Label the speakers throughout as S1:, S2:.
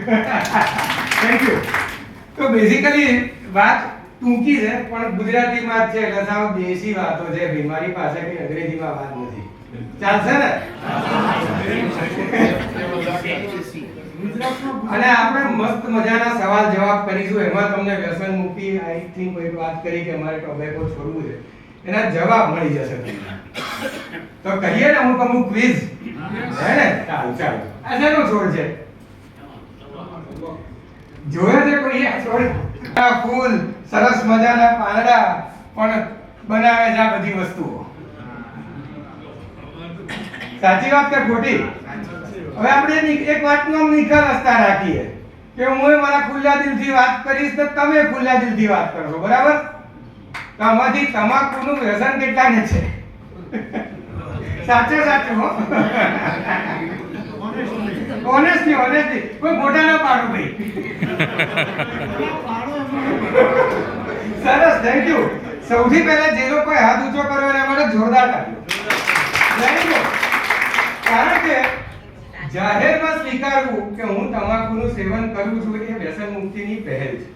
S1: Thank you. તો basically વાત ટૂંકી છે પણ ગુજરાતીમાં જ છે એટલે સાવ દેશી વાતો છે. બીમારી પાસે કઈ અંગ્રેજીમાં વાત નથી. ચાલશે ને? અને આપણે મસ્ત મજાના સવાલ જવાબ કરીશું. એમાં તમને વ્યસન મુક્તિ આઈ થિંક કોઈ વાત કરી કે અમારે ટોબેકો છોડવું છે, એના જવાબ મળી જશે તમને. તો કહીએ ને અમુક ક્વિઝ હે ને? ચાલો આ શેનો છોડ છે? જોયા છે કોઈ આ છોડ? આ ફૂલ સરસ મજાના પાંદડા પણ બનાવે છે આ બધી વસ્તુઓ. સાચી વાત કે ખોટી? હવે આપણે એક વાતનો નિખાલસતા રાખીએ કે હું મારા ખુલ્લા દિલથી વાત કરીશ તો તમે ખુલ્લા દિલથી વાત કરશો, બરાબર? તો આમાંથી તમાકુનું વ્યસન કેટલાને છે? સાચું હો. ઓનેસ્ટલી કોઈ મોટા ના પાડો ભાઈ. સરસ, થેન્ક યુ. સૌથી પહેલા જે લોકોએ હાથ ઊંચો કર્યો એના માટે જોરદાર તાળીઓ. કારણ કે જાહેરમાં સ્વીકારવું કે હું તમાકુનું સેવન કરું છું એ વ્યસન મુક્તિની પહેલ છે.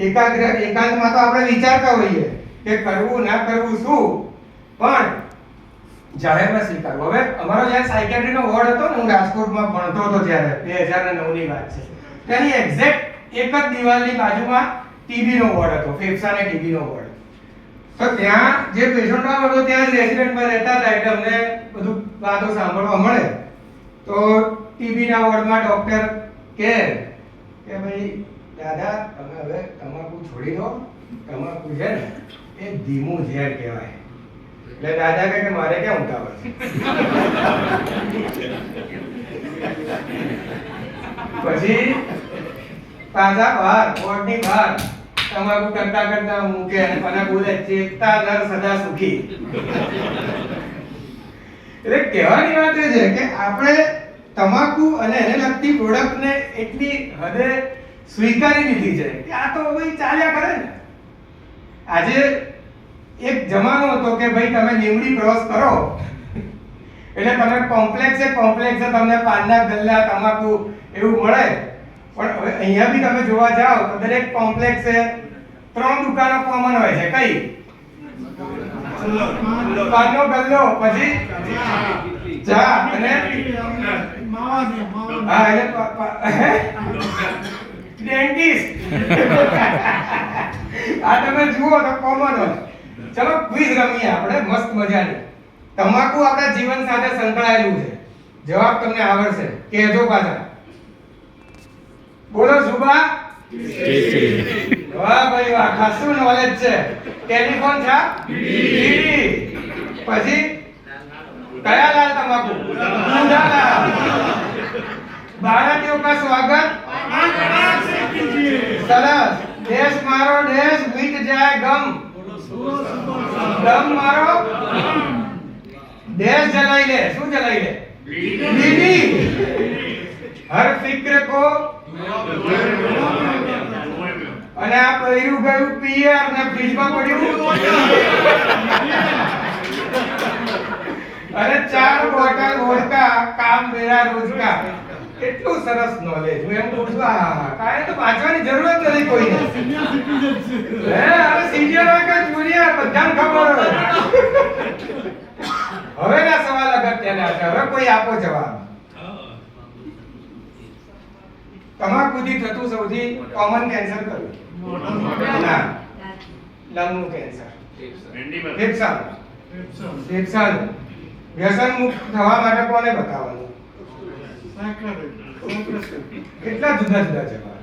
S1: એકાંતમાં તો આપણે વિચારતા હોઈએ કે કરવું ના કરવું શું, પણ જાહેરમાં સ્વીકારવું. હવે અમારો જ્યારે સાયકિયાટ્રીનો વોર્ડ હતો ને, હું રાજકોટમાં ભણતો હતો ત્યારે 2009 ની વાત છે, ત્યાંની એક્ઝેક્ટ એક જ દિવાલની બાજુમાં ટીબીનો વોર્ડ હતો, ફેફસા અને ટીબીનો વોર્ડ. તો ત્યાં જે પેશન્ટો હતો ત્યાં જ રેસિડેન્ટમાં રહેતા હતા એટલે અમને બધું વાતો સાંભળવા મળે. તો ટીબીના વોર્ડમાં ડોક્ટર કહે કે ભાઈ દાદા તમે હવે તમાકુ છોડી દો, તમાકુ છે ને એ ધીમું ઝેર કહેવાય. એટલે દાદા કહે કે મારે ક્યાં ઉતાવળ છે. પછી પાછા બહાર વોર્ડની બહાર તમાકુ કરતા મૂકે અને મને બોલે ચેતતા નર સદા સુખી. એટલે કહેવાની વાત એ છે કે આપણે તમાકુ અને એને લગતી પ્રોડક્ટને એટલી હદે સ્વીકારી લીધી છે કે આ તો ભાઈ ચાલ્યા કરે ને. આજે એક જમાનો હતો કે ભાઈ તમે લીમડી ક્રોસ કરો એટલે તમે કોમ્પ્લેક્સે તમને પાનના ગલ્લા તમાકુ એવું મળે. પણ હવે અહીંયા બી તમે જોવા જાઓ તો દરેક કોમ્પ્લેક્સે 3 દુકાનો કોમન હોય છે. કઈ? પાનનો ગલ્લો, પછી ચા અને હા એટલે ડેન્ટિસ્ટ. આ તમે જુઓ તો કોમન હોય. ચલો ક્વિઝ રમીએ આપણે મસ્ત મજાની. તમાકુ આપણા જીવન સાથે સંકળાયેલું છે. જવાબ તમને આવડશે, કહેજો પાછા. બોલો શુભા. વાહ ભાઈ વાહ, ખાસું નોલેજ છે. ટેલિફોન છા, બીડી, પછી કયા લાલ તમાકુ? भारतीयों का स्वागत सरस. देश मारो देश मिट जाए गम, गम मारो देश जलाई ले. શું જલાઈ લે? બીડી. હર ફિક્ર કો અને આ પહેર્યું ગયું પિયર ને ફ્રીજમાં પડ્યું અને 4 બોટલ વોડકા કામ મેરા રોજ કા. કેટલું સરસ નોલેજ. હું એમ કહું છું હા કાંઈ તો વાંચવાની જરૂરત નથી કોઈને. હે હવે સિનિયર હોય કે જુનિયર બધાને ખબર હોય. હવેના સવાલ અગત્યના છે. હવે કોઈ આપો જવાબ. તમાકુથી થતું સૌથી કોમન કેન્સર કયું? ના, લંગનું કેન્સર. ફેફસાનું. વ્યસન મુક્ત થવા માટે કોને બતાવવાનું? કેટલા જુદા જુદા જવાબ.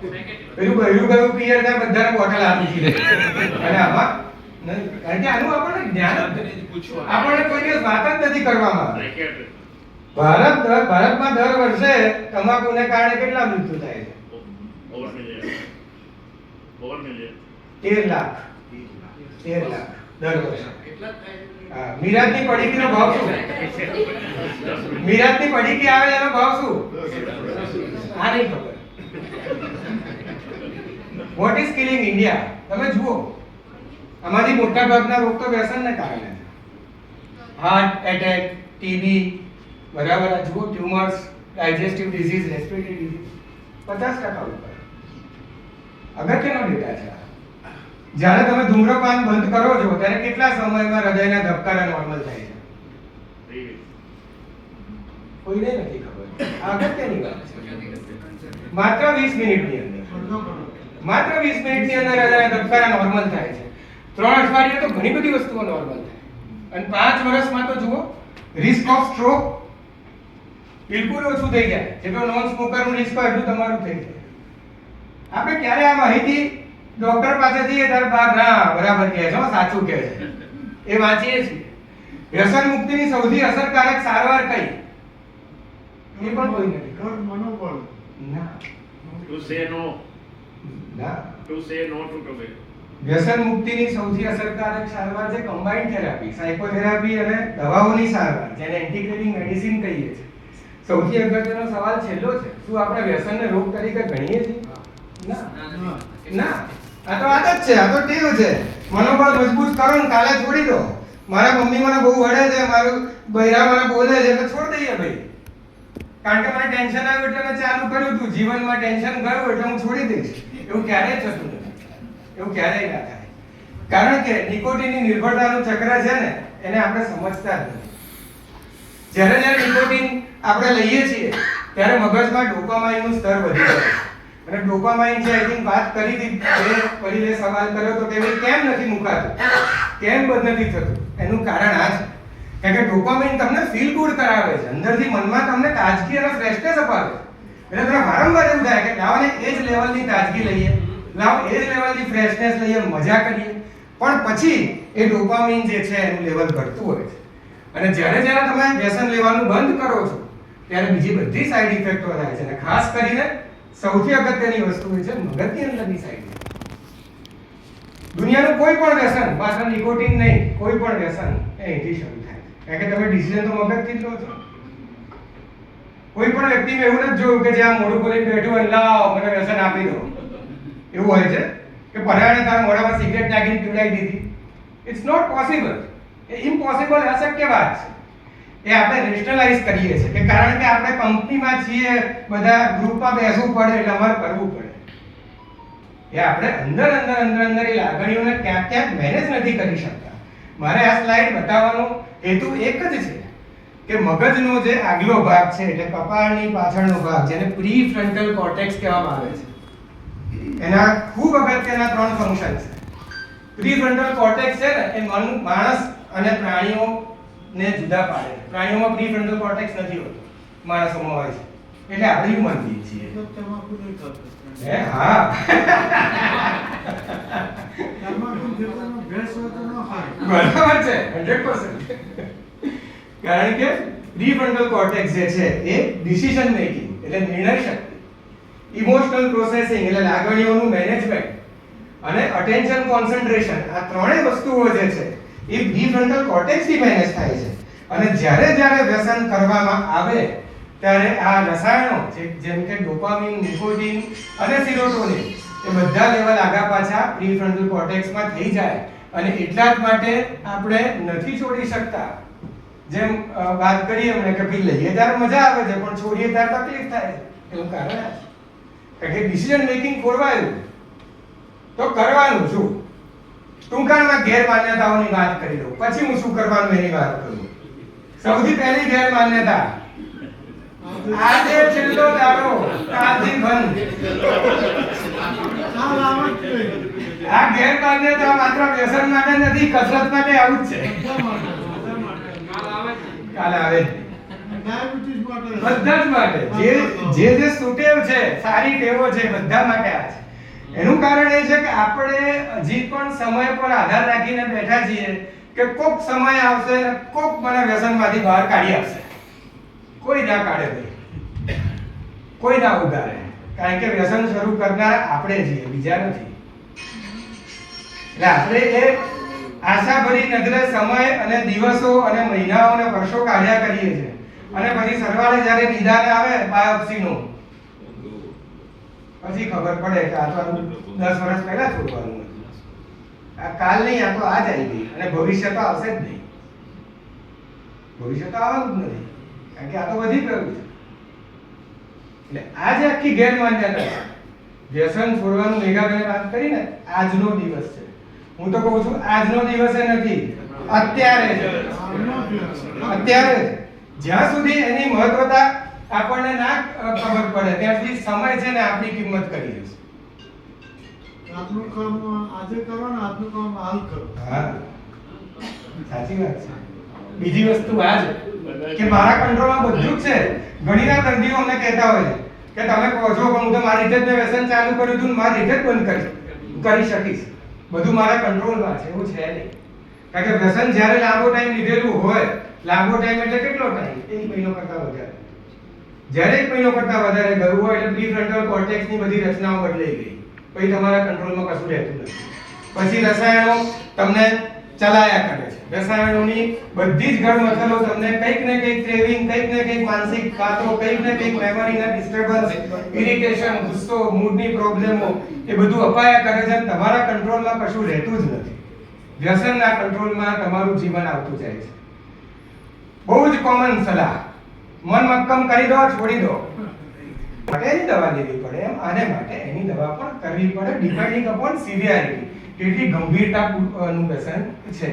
S1: પેલું ગયું પિયર ને બધાને બોટલ આપી દીધી. અને આમાં કારણ કે આનું આપણને જ્ઞાન આપણને કોઈ દિવસ વાત જ નથી કરવામાં. ભારતમાં દર વર્ષે તમાકુને કારણે કેટલા મૃત્યુ થાય છે? 13 લાખ દર વર્ષે. મીરાતની પડીકીનો ભાવ શું? મીરાતની પડીકી આવે એનો ભાવ શું? આ નહીં ખબર. What is killing India? તમે જુઓ આમાંથી મોટા ભાગના રોગ તો વ્યસનને કારણે. હાર્ટ એટેક, ટીબી, બરાબર, આ જુઓ tumours, digestive disease, respiratory disease. 50% ઉપર. અગત્યનો ડેટા છે આ. જ્યારે તમે ધૂમ્રપાન બંધ કરો છો ત્યારે કેટલા સમયમાં હૃદયના ધબકારા નોર્મલ થાય છે? કોઈને નથી ખબર. આ અગત્યની વાત છે. માત્ર 20 મિનિટની અંદર, માત્ર 20 મિનિટની અંદર હૃદયના ધબકારા નોર્મલ થાય છે. 3 અઠવાડિયે તો ઘણી બધી વસ્તુઓ નોર્મલ થાય, અને 5 વર્ષમાં તો જુઓ રિસ્ક ઓફ સ્ટ્રોક બિલકુલ ઓછું થઈ જાય. જેટલો નોન સ્મોકરનું રિસ્ક હોય એટલું તમારું થઈ જાય. આપણે ક્યારે આ માહિતી ડોક્ટર પાસે જઈએ ત્યારે ના બરાબર કહે છે, સાચું કહે છે, એ વાંચીએ છીએ. વ્યસન મુક્તિની સૌથી અસરકારક સારવાર કઈ? એ પણ કોઈ નથી.
S2: મનોબળ.
S1: ના.
S3: To say no.
S1: ના.
S3: To say no to tobacco.
S1: વ્યસન મુક્તિની સૌથી અસરકારક સારવાર છે કમ્બાઇન્ડ થેરાપી, સાયકોથેરાપી અને દવાઓની સારવાર, જેને ઇન્ટિગ્રેટિંગ મેડિસિન કહીએ છીએ. સૌથી અગત્યનો સવાલ છેલ્લો છે, શું આપણે વ્યસનને રોગ તરીકે ગણીએ છીએ? ના. ના. આ તો આદત છે, આ તો ટેવ છે. મનોબળ મજબૂત કરો ને કાલે છોડી દો. મારા મમ્મી મને બહુ વઢે છે, મારું બૈરા મને બોલે છે એટલે છોડ દઈએ ભાઈ. કારણ કે મને ટેન્શન આવ્યું એટલે મેં ચાલુ કર્યું હતું. જીવનમાં ટેન્શન ગયું એટલે હું છોડી દઈશ. એવું ક્યારેય થતું નથી. એવું ક્યારેય ના થાય. કારણ કે નિકોટિનની નિર્ભરતાનું ચક્ર છે ને, એને આપણે સમજતા જ નથી. જ્યારે જ્યારે નિકોટિન આપણે લઈએ છીએ ત્યારે મગજમાં ડોપામાઇનનું સ્તર વધી જાય છે. અને ડોપામાઇન છે, આઈ થિંક વાત કરી હતી, પહેલે સવાલ કર્યો તો કે ભાઈ કેમ નથી મુકાતું, કેમ બંધ નથી થતું? એનું કારણ આ છે કારણ કે ડોપામાઇન તમને ફીલ ગુડ કરાવે છે, અંદરથી મનમાં તમને તાજગી અને ફ્રેશનેસ અપાવે છે. એટલે તમને વારંવાર એવું થાય કે લાવો ને એ જ લેવલની તાજગી લઈએ, લાવો એ જ લેવલની ફ્રેશનેસ લઈએ, મજા કરીએ. પણ પછી એ ડોપામાઇન જે છે એનું લેવલ ઘટતું હોય છે. અને જ્યારે જ્યારે તમે વ્યસન લેવાનું બંધ કરો છો ત્યારે બીજી બધી સાઈડ ઇફેક્ટો થાય છે. અને ખાસ કરીને સૌથી અગત્યની વસ્તુ એ છે મગજની અંદરની સાઈડ. દુનિયાનું કોઈ પણ વ્યસન, માત્ર નિકોટિન નહીં, કોઈ પણ વ્યસન એ અહીંથી શરૂ થાય છે. કારણ કે તમે ડિસિઝન તો મગજથી જ લો છો. કોઈ પણ વ્યક્તિ મેં એવું નથી જોયું કે જે આ મોઢું ખોલીને બેઠું અને લાવ મને વ્યસન આપી દો. એવું હોય છે કે પરાણે તારા મોઢામાં સિગરેટ નાખીને પીવડાવી દીધી. It's not possible. એ ઇમ્પોસિબલ, અશક્ય વાત છે. એ આપણે રેશનલાઇઝ કરીએ છીએ કે કારણ કે આપણે કંપનીમાં છીએ, બધા ગ્રુપમાં બેસવું પડે એટલે અમારે કરવું પડે. એ આપણે અંદર એ લાગણીઓને ક્યાંક મેનેજ નથી કરી શકતા. મારે આ સ્લાઇડ બતાવવાનો હેતુ એક જ છે કે મગજનો જે આગલો ભાગ છે એટલે કપાળની પાછળનો ભાગ, જેને પ્રીફ્રન્ટલ કોર્ટેક્સ કહેવામાં આવે છે, એના ખૂબ અગત્યના 3 ફંક્શન છે. પ્રીફ્રન્ટલ કોર્ટેક્સ છે ને એ માણસ અને પ્રાણીઓને જુદા પાડે છે. પ્રાણીઓમાં પ્રીફ્રન્ટલ કોર્ટેક્સ નથી હોતો, માણસોમાં હોય છે. એટલે આપણે હ્યુમન બીંગ છીએ.
S2: તમાકુ નહીં ખાતો.
S1: હે હા.
S2: તમાકુ જેટલાનો ભેંસ હોય તો ન ખાય.
S1: બરાબર છે, 100%. કારણ કે પ્રીફ્રન્ટલ કોર્ટેક્સ જે છે એ ડિસિઝન મેકિંગ એટલે નિર્ણય શક્તિ, ઇમોશનલ પ્રોસેસિંગ એટલે લાગણીઓનું મેનેજમેન્ટ, અને અટેન્શન કોન્સન્ટ્રેશન, આ ત્રણેય વસ્તુઓ જે છે એ પ્રીફ્રન્ટલ કોર્ટેક્સથી મેનેજ થાય છે. અને જ્યારે જ્યારે વ્યસન કરવામાં આવે ત્યારે આ રસાયણો જેમ કે ડોપામિન, નિકોટિન અને સેરોટોનિન એ બધા લેવલ આગા પાછા પ્રીફ્રન્ટલ કોર્ટેક્સમાં થઈ જાય. અને એટલા જ માટે આપણે નથી છોડી શકતા. જેમ વાત કરીએ એમણે કે ભાઈ લઈએ ત્યારે મજા આવે છે પણ છોડીએ ત્યારે તકલીફ થાય છે. એનું કારણ આ છે કે ડિસિઝન મેકિંગ ખોરવાયું તો કરવાનું શું? ટૂંકાણમાં ગેરમાન્યતાઓની વાત કરી દઉં, પછી હું શું કરવાનું એની વાત કરું. સૌથી પહેલી ગેરમાન્યતા, આજે છેલ્લો દાડો, કાલથી બંધ. આ ગેરમાન્યતા માત્ર વ્યસન માટે નથી, કસરત માટે આવું જ છે. કાલે આવે
S2: ડાયાબિટીસ માટે,
S1: બધા જ માટે, જે સુટેવ છે, સારી ટેવો છે, બધા માટે આ છે. એનું કારણ એ છે કે આપણે હજી પણ સમય પર આધાર રાખીને બેઠા છીએ કે કોક સમય આવશે ને કોક મને વ્યસનમાંથી બહાર કાઢી આપશે. કોઈ ના કાઢે ભાઈ, કોઈ ના ઉગારે. કારણ કે વ્યસન શરૂ કરનાર આપણે છીએ, બીજા નથી. એટલે આપણે એ આશાભરી નજરે સમય અને દિવસો અને મહિનાઓ અને વર્ષો કાઢ્યા કરીએ છીએ. અને પછી સરવાળે જ્યારે નિદાન આવે બાયોપ્સીનું, પછી ખબર પડે કે આ તો 10 વર્ષ પહેલા છોડવાનું હતું. આ કાલ નહીં, આ તો આજ આવી ગઈ. અને ભવિષ્ય તો આવશે જ નહીં. ભવિષ્ય તો આવવાનું જ નથી, કારણ કે આ તો વધી ગયું છે. એટલે આ જે આખી ગેરમાન્યતા છે, વ્યસન છોડવાનું મેઘાબેને વાત કરી ને, આજનો દિવસ છે. હું તો કહું છું આજનો દિવસે નથી, અત્યારે છે. અત્યારે જ. જ્યાં સુધી એની મહત્વતા આપણને ના ખબર પડે ત્યાં સુધી સમય છે ને આપણી કિંમત કરી દેશે.
S2: આજનું કામ આજે કરો ને આજનું કામ હાલ કરો.
S1: હા, સાચી વાત છે. બીજી વસ્તુ આ છે કે મારા કંટ્રોલમાં બધું જ છે. ઘણીના દર્દીઓ અમને કહેતા હોય છે કે તમે કહો છો પણ હું તો મારી રીતે જ મેં વ્યસન ચાલુ કર્યું હતું ને મારી રીતે જ બંધ કરી શકીશ, બધું મારા કંટ્રોલમાં છે. એવું છે નહીં. કારણ કે વ્યસન જ્યારે લાંબો ટાઈમ લીધેલું હોય, લાંબો ટાઈમ એટલે કેટલો ટાઈમ? 1 મહિનો કરતા વધારે. જ્યારે 1 મહિનો કરતા વધારે ગયું હોય એટલે પ્રીફ્રન્ટલ કોર્ટેક્સની બધી રચનાઓ બદલાઈ ગઈ, પછી તમારા કંટ્રોલમાં કશું રહેતું નથી. પછી રસાયણો તમને ચલાયા કરે છે. રસાયણોની બધી જ ગળમથલો તમને કંઈક ને કંઈક ક્રેવિંગ, કંઈક ને કંઈક માનસિક કાતો, કંઈક ને કંઈક મેમરીના ડિસ્ટર્બન્સ, ઇરિટેશન, ગુસ્સો, મૂડની પ્રોબ્લેમો એ બધું અપાયા કરે છે. તમારા કંટ્રોલમાં કશું રહેતું જ નથી. વ્યસનના કંટ્રોલમાં તમારું જીવન આવતું જાય છે. બહુ જ કોમન સલાહ, મન મક્કમ કરી દો, છોડી દો. માટે એની દવા લેવી પડે એમ, આને માટે એની દવા પણ કરવી પડે, ડિપેન્ડિંગ અપોન સિવિયરિટી, કેટલી ગંભીરતાનું વ્યસન છે.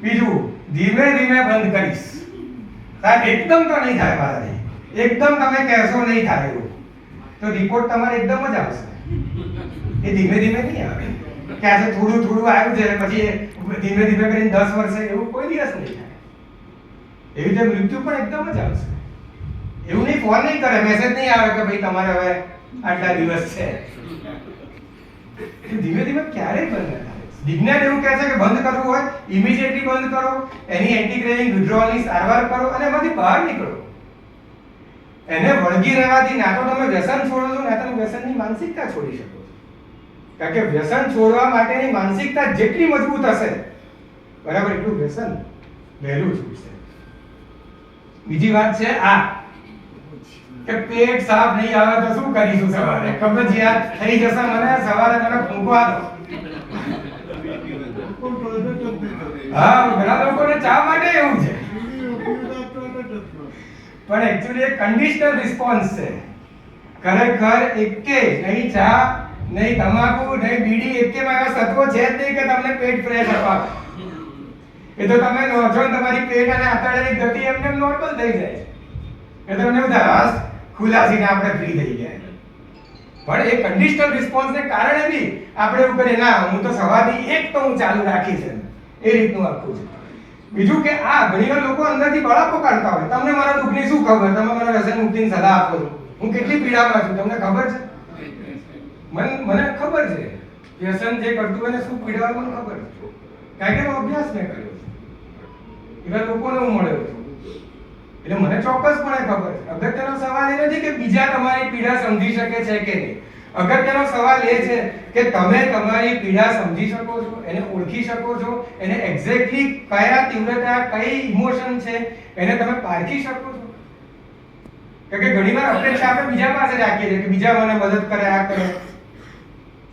S1: બીજું, ધીમે ધીમે બંધ કરીશ. સાહેબ એકદમ તો નહીં થાય મારાથી, એકદમ તમે કહેશો નહીં થાય એવું તો રિપોર્ટ તમારે એકદમ જ આવશે. એ ધીમે ધીમે નહીં આવે કે આજે થોડું થોડું આવ્યું છે પછી ધીમે ધીમે કરીને 10 વર્ષે, એવું કોઈ દિવસ નહીં થાય. એવી રીતે મૃત્યુ પણ એકદમ જ આવશે. એવું નહીં, ફોન નહીં કરે, મેસેજ નહીં આવે કે ભાઈ તમારે હવે આટલા દિવસ છે. ધીમે ધીમે ક્યારેય બંધ ન થાય. વિજ્ઞાન એવું કહે છે કે બંધ કરવું હોય ઇમિડિયેટલી બંધ કરો, એની એન્ટી ક્રેવિંગ વિથડ્રોઅલની સારવાર કરો અને એમાંથી બહાર નીકળો. એને વળગી રહેવાથી ના તો તમે વ્યસન છોડો છો, ના તમે વ્યસનની માનસિકતા છોડી શકો છો. કારણ કે વ્યસન છોડવા માટેની માનસિકતા જેટલી મજબૂત હશે, બરાબર એટલું વ્યસન વહેલું છૂટશે. બીજી વાત છે આ કે પેટ સાફ નહીં આવે તો શું કરીશું સવારે? કબજિયાત થઈ જશે મને, સવારે મને ફૂંકવા દો.
S2: કોઈ ટોયલેટ જ નહીં કરે.
S1: હા, ઘણા લોકોને ચા માટે એવું છે,
S2: ટોયલેટ જ નથી.
S1: પણ એકચ્યુઅલી એક કન્ડિશનલ રિસ્પોન્સ છે. ખરેખર એકે નહીં ચા, નહીં તમાકુ, નહીં બીડી, એકેમાં એવા તત્વો છે જ નહીં કે તમને પેટ ફ્રેશ અપાવે. એ તો તમે લો છો ને તમારી પેટ અને આંતરડાની ગતિ એમને નોર્મલ થઈ જાય છે. એ તો તમને બધા હાસ ખુલાસીને આપણે ફ્રી થઈ ગયા. પણ એ કન્ડિશનલ રિસ્પોન્સને કારણે બી આપણે એવું કરીએ ના હું તો સવારની એક તો હું ચાલુ રાખીશ એ રીતનું આખું છે. બીજું કે આ ઘણીવાર લોકો અંદરથી બળાપો કાઢતા હોય, તમને મારા દુઃખની શું ખબર, તમે મને વ્યસન મુક્તિની સલાહ આપો છો, હું કેટલી પીડામાં છું તમને ખબર છે? મને ખબર છે વ્યસન જે કરતું હોય ને શું પીડા હોય મને ખબર છે, કારણ કે એનો અભ્યાસ મેં કર્યો છે. એવા લોકોને હું મળ્યો છું એટલે મને ચોક્કસપણે ખબર છે. અગત્યનો સવાલ એ નથી કે બીજા તમારી પીડા સમજી શકે છે કે નહીં. અગત્યનો સવાલ એ છે કે તમે તમારી પીડા સમજી શકો છો, એને ઓળખી શકો છો, એને એક્ઝેક્ટલી કયા તીવ્રતા, કઈ ઇમોશન છે એને તમે પારખી શકો છો. કારણ કે ઘણીવાર અપેક્ષા આપણે બીજા પાસે રાખીએ છીએ કે બીજા મને મદદ કરે, આ કરે.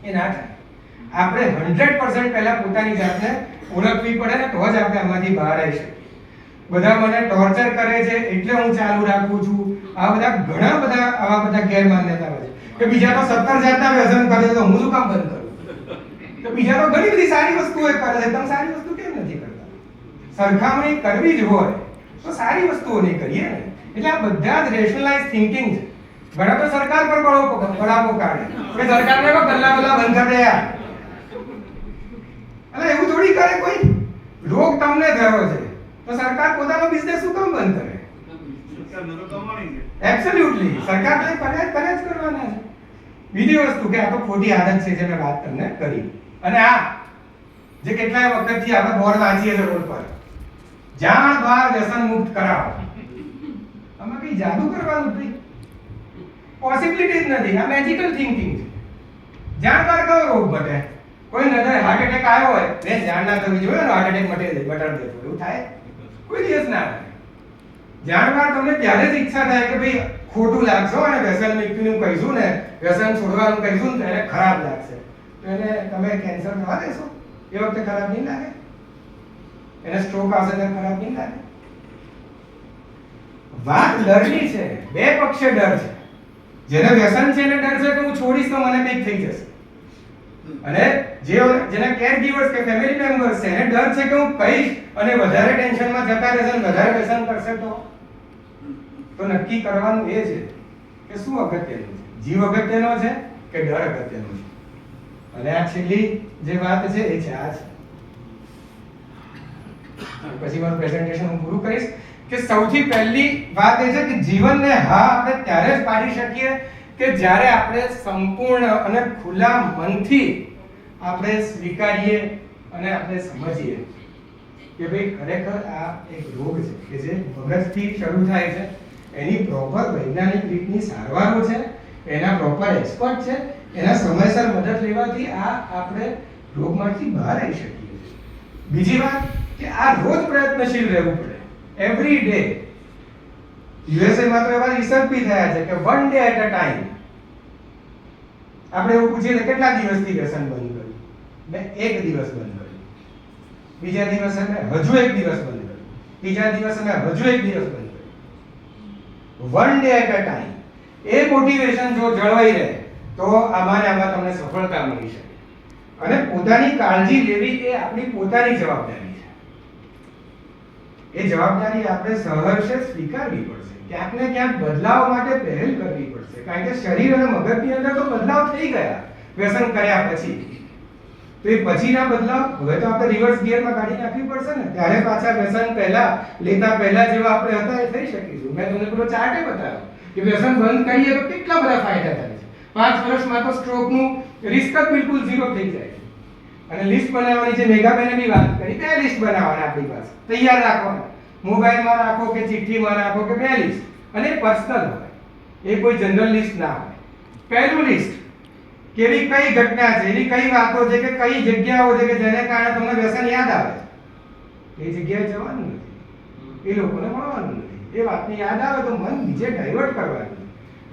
S1: એ ના થાય. આપણે 100% પહેલા પોતાની જાતને ઓળખવી પડે ને તો જ આપણે આમાંથી બહાર આવી શકીએ. બધા મને ટોર્ચર કરે છે એટલે હું ચાલુ રાખું છું, આ બધા ઘણા બધા આવા બધા ગેરમાન્યતાઓ છે કે બીજા તો 17 જાતના વ્યસન કરે તો હું શું કામ બંધ કરું? તો બીજા તો ઘણી બધી સારી વસ્તુઓ કરે છે, તમે સારી વસ્તુ કેમ નથી કરતા? સરખામણી કરવી જ હોય તો સારી વસ્તુઓ નહીં કરીએ ને. એટલે આ બધા જ રેશનલાઇઝ થિંકિંગ છે. ઘણા તો સરકાર પર બળાપો કાઢે કે સરકારને કો ગલ્લા બંધ કરી દે યાર. એટલે એવું થોડી કરે કોઈ. રોગ તમને થયો છે તો સરકાર પોતાનો બિઝનેસ શું કામ બંધ કરે? એબ્સોલ્યુટલી સરકાર તો કરે જ કરવાના છે. બીજી વસ્તુ કે આ તો ખોટી આદત છે જે મેં વાત તમને કરી. અને આ જે કેટલાય વખતથી આપણે બોર્ડ વાંચીએ છીએ રોડ પર, જાણ બહાર વ્યસન મુક્ત કરાવો. આમાં કઈ જાદુ કરવાનું નથી, પોસિબિલિટી જ નથી. આ મેજિકલ થિંકિંગ છે. જાણ બહાર કયો રોગ મટે? કોઈ નજર હાર્ટ એટેક આવ્યો હોય ને જાણ ના થવી જોઈએ, હાર્ટ એટેક મટાડી દેતો એવું થાય? કોઈ દિવસ ના થાય. જાણવા તમને ત્યારે જ ઈચ્છા થાય કે ભાઈ ખોટું લાગશે અને વ્યસન મુક્તિનું કહીશું ને, વ્યસન છોડવાનું કહીશું ને એને ખરાબ લાગશે તો એને તમે કેન્સર થવા દેશો? એ વખતે ખરાબ નહીં લાગે? એને સ્ટ્રોક આવશે ત્યારે ખરાબ નહીં લાગે? વાત ડરની છે, બે પક્ષે ડર છે. જેને વ્યસન છે એને ડર છે કે હું છોડીશ તો મને કંઈક થઈ જશે. અને જેના કેર ગીવર્સ કે ફેમિલી મેમ્બર્સ છે એને ડર છે કે હું કહીશ અને વધારે ટેન્શનમાં જતા રહેશે અને વધારે વ્યસન કરશે તો નક્કી કરવાનું એ છે કે શું અગત્યનું છે, જીવ અગત્યનો છે કે ડર અગત્યનો છે. અને આ છેલ્લી જે વાત છે એ છે આ છે. પછી મારું પ્રેઝન્ટેશન હું પૂરું કરીશ કે સૌથી પહેલી વાત એ છે કે જીવનને હા આપણે ત્યારે જ પાડી શકીએ કે જ્યારે આપણે સંપૂર્ણ અને ખુલ્લા મનથી આપણે સ્વીકારીએ અને આપણે સમજીએ કે ભાઈ ખરેખર આ એક રોગ છે કે જે મગજથી શરૂ થાય છે, એની પ્રોપર વૈજ્ઞાનિક રીતની સારવારો છે, એના પ્રોપર એક્સપર્ટ છે, એના સમયસર મદદ લેવાથી આ આપણે રોગમાંથી બહાર આવી શકીએ છીએ. બીજી વાત કે આ રોજ પ્રયત્નશીલ રહેવું પડે, એવરી ડે. યુએસએ માં તો એવા રિસર્ચ બી થયા છે કે one day at a time. આપણે એવું પૂછીએ કે કેટલા દિવસથી વ્યસન બંધ કર્યું? મેં એક દિવસ બંધ કર્યું. બીજા દિવસે મેં હજુ એક દિવસ બંધ કર્યું. ત્રીજા દિવસે મેં હજુ એક દિવસ બંધ કર્યું. One day at a time. એ મોટિવેશન જો જળવાઈ રહે તો આમાં તમને સફળતા મળી શકે. અને પોતાની કાળજી લેવી એ આપણી પોતાની જવાબદારી છે. એ જવાબદારી આપણે સહર્ષે સ્વીકારવી પડશે. ક્યાંક ને ક્યાંક બદલાવ માટે પહેલ કરવી પડશે, કારણ કે શરીર અને મગજની અંદર તો બદલાવ થઈ ગયા વ્યસન કર્યા પછી. તો એ પછીના બદલાવ હવે તો આપણે રિવર્સ ગિયરમાં ગાડી નાખવી પડશે ને, ત્યારે પાછા વ્યસન લેતા પહેલા જેવા આપણે હતા એ થઈ શકીશું. મેં તમને પૂરો ચાર્ટ બતાવ્યો કે વ્યસન બંધ કરીએ તો કેટલા બધા ફાયદા થાય છે. 5 વર્ષમાં તો સ્ટ્રોકનું રિસ્ક જ બિલકુલ ઝીરો થઈ જાય છે. અને લિસ્ટ બનાવવાની જે મેઘાબેને બી વાત કરી, 2 લિસ્ટ બનાવવાના આપણી પાસે તૈયાર રાખવાના. મોબાઈલમાં રાખો કે ચિઠ્ઠીમાં રાખો કે 2 લિસ્ટ, અને પર્સનલ હોય, એ કોઈ જનરલ લિસ્ટ ના હોય. પહેલું લિસ્ટ કેવી કઈ ઘટના છે, એવી કઈ વાતો છે કે કઈ જગ્યાઓ છે કે જેને કારણે તમને વ્યસન યાદ આવે છે. એ જગ્યાએ જવાનું નથી, એ લોકોને મળવાનું નથી, એ વાતની યાદ આવે તો મન બીજે ડાયવર્ટ કરવાનું.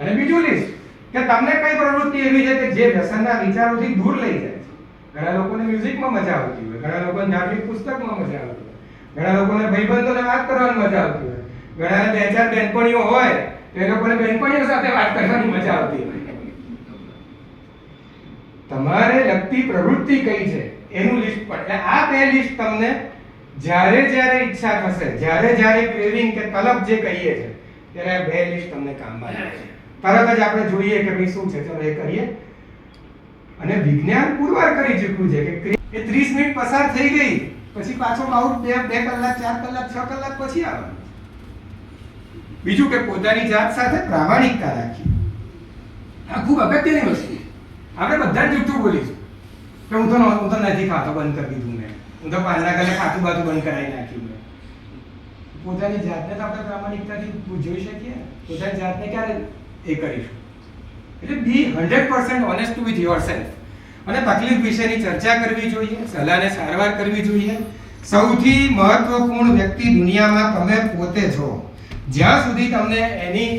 S1: અને બીજું લિસ્ટ કે તમને કઈ પ્રવૃત્તિ એવી છે કે જે વ્યસનના વિચારોથી દૂર લઈ જાય છે. ઘણા લોકોને મ્યુઝિકમાં મજા આવતી હોય, ઘણા લોકોને ધાર્મિક પુસ્તકમાં મજા આવતી હોય, ઘણા લોકોને ભાઈબંધોને વાત કરવાની મજા આવતી હોય, ઘણાને 2-4 બહેનપણીઓ હોય તો એ લોકોને બહેનપણીઓ સાથે વાત કરવાની મજા આવતી હોય. તમારે લગતી પ્રવૃત્તિ કઈ છે એનું લિસ્ટ પણ, એટલે આ 2 લિસ્ટ તમને જ્યારે ઈચ્છા થશે, જ્યારે ક્રેવિંગ કે તલબ જે કહીએ છે ત્યારે 2 લિસ્ટ તમને કામમાં લાગશે. તરત જ આપણે જોઈએ કે ભાઈ શું છે, ચલો એ કરીએ. અને વિજ્ઞાન પુરવાર કરી ચૂક્યું છે કે એ 30 મિનિટ પસાર થઈ ગઈ પછી પાછો બાઉટ 2 કલાક 4 કલાક 6 કલાક પછી આવે. બીજું કે પોતાની જાત સાથે પ્રામાણિકતા રાખી. આ ખૂબ અગત્યની વસ્તુ. આપણે બધા જ જૂઠું બોલીશું કે હું તો નથી ખાતો, બંધ કરી દીધું મેં, હું તો પાનના ગલે ખાતું બાતું બંધ કરાવી નાખ્યું મેં. પોતાની જાતને તો આપણે પ્રામાણિકતાથી જોઈ શકીએ, પોતાની જાતને ક્યારે એ કરીશું. એટલે બી 100% ઓનેસ્ટ વિથ યોરસેલ્ફ. અને તકલીફ વિશેની ચર્ચા કરવી જોઈએ, સલાહને સારવાર કરવી જોઈએ. સૌથી મહત્વપૂર્ણ વ્યક્તિ દુનિયામાં તમે પોતે છો. જ્યાં સુધી તમને એની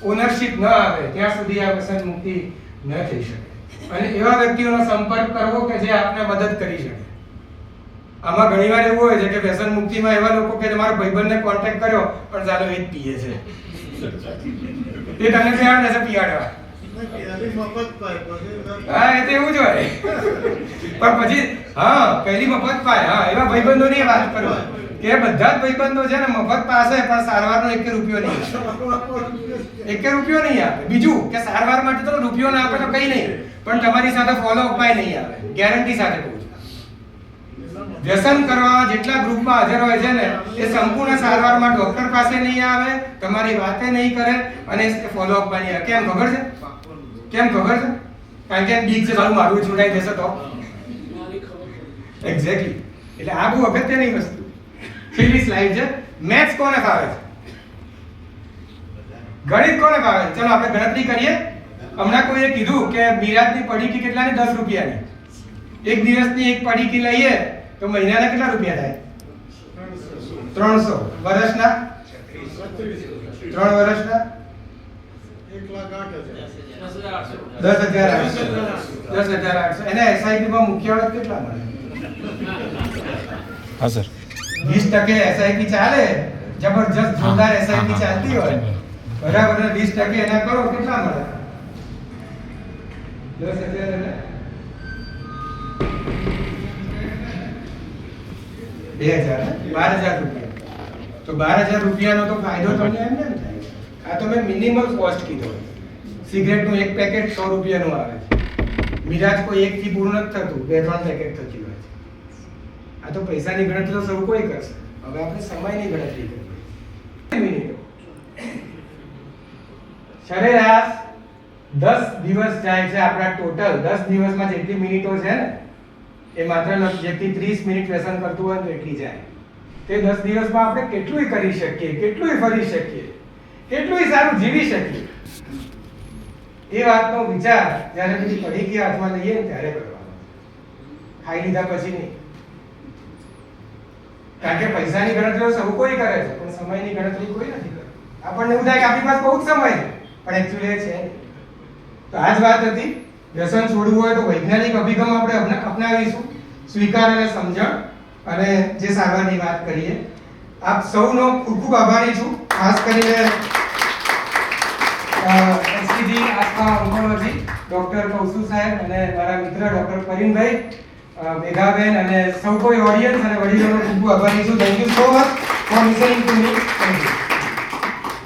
S1: ઓનરશિપ ન આવે ત્યાં સુધી આ વ્યસન મુક્તિ ન થઈ શકે. અને એવા વ્યક્તિઓનો સંપર્ક કરવો કે જે આપને મદદ કરી શકે. આમાં ઘણીવાર એવું હોય છે કે વ્યસન મુક્તિમાં એવા લોકો કે તમારો ભાઈબંધને કોન્ટેક્ટ કર્યો પણ ચાલો એ જ પીએ છે, એ તમને ક્યાં દેશે પીવાડવા? હા, એ તો એવું જ હોય. પણ પછી પહેલી મફત પાય. એવા ભાઈબંધોની વાત કરો કે બધા જ ભાઈબંધો છે ને મફત પાસે પણ સારવારનો 1 રૂપિયો નહીં આપે. બીજું કે સારવાર માટે તો રૂપિયો ના આપે તો કઈ નહીં, પણ તમારી સાથે ફોલો અપાય નહીં આવે, ગેરંટી સાથે કહું છું. વ્યસન કરવા જેટલા ગ્રુપમાં હાજર હોય છે ને એ સંપૂર્ણ સારવારમાં ડોક્ટર પાસે નહીં આવે, તમારી વાતે નહીં કરે અને ફોલો અપ નહીં આવે. કેમ ખબર છે? કારણ કે બીક છે મારું છોડાઈ જશે તો. એક્ઝેક્ટલી. એટલે આ બહુ અગત્યની વસ્તુ. છેલ્લી સ્લાઇડ છે. મેથ્સ કોને ફાવે છે? ગણિત કોને ફાવે છે? ચલો આપણે ગણતરી કરીએ. હમણાં કોઈએ કીધું કે મિરાજની પડીકી કેટલાની? 10 રૂપિયાની. એક દિવસની એક પડીકી લઈએ તો મહિનાના કેટલા રૂપિયા થાય? 300. વર્ષના 3 વર્ષના 10,800. એને એસઆઈપી માં મૂક્યા હોય કેટલા મળે?
S4: હા સર.
S1: 20% એસઆઈપી ચાલે, જબરજસ્ત જોરદાર એસઆઈપી ચાલતી હોય બરાબર, 20% એના કરો કેટલા મળે? 10,000 એટલે 2,000 12,000 રૂપિયા. તો 12,000 રૂપિયાનો તો ફાયદો તમને એમ ને થાય. આ તો મેં મિનિમમ કોસ્ટ કીધો. સિગરેટનું એક પેકેટ 100 રૂપિયાનું આવે છે. મિરાજ કોઈ એકથી પૂરું નથી થતું, 2-3 પેકેટ થતી હોય છે. આ તો પૈસાની ગણતરી તો સૌ કોઈ કરશે. હવે આપણે સમયની ગણતરી કરીએ. મિનિટો સરેરાશ 10 દિવસ જાય છે આપણા ટોટલ. 10 દિવસમાં જેટલી મિનિટો છે ને એ માત્ર વ્યક્તિ 30 મિનિટ વ્યસન કરતું હોય તો એટલી જાય. તે 10 દિવસમાં આપણે કેટલુંય કરી શકીએ, કેટલુંય ફરી શકીએ, કેટલુંય સારું જીવી શકીએ. એ વાતનો વિચાર જ્યારે પછી પડીકી હાથમાં લઈએ ને ત્યારે કરવાનો. ખાઈ લીધા પછી નહીં. કારણ કે પૈસાની ગણતરી સૌ કોઈ કરે છે, પણ સમયની ગણતરી કોઈ નથી કરતું. આપણને એવું થાય કે આપણી પાસે બહુ જ સમય છે, પણ એકચ્યુઅલી એ છે નહીં. તો આ જ વાત હતી. વ્યસન છોડવું હોય તો વૈજ્ઞાનિક અભિગમ આપણે અપનાવીશું, સ્વીકાર અને સમજણ, અને જે સારવારની વાત કરીએ. આપ સૌનો ખૂબ ખૂબ આભારી છું. ખાસ કરીને એસસીજી આસ્થા ઓન્કોલોજી ડોક્ટર કૌશુ સાહેબ અને મારા મિત્ર ડોક્ટર કરીમભાઈ, મેઘાબેન અને સૌ કોઈ ઓડિયન્સ અને વડીલોનો ખૂબ ખૂબ આભારી છું. Thank you so much for listening to me. Thank you.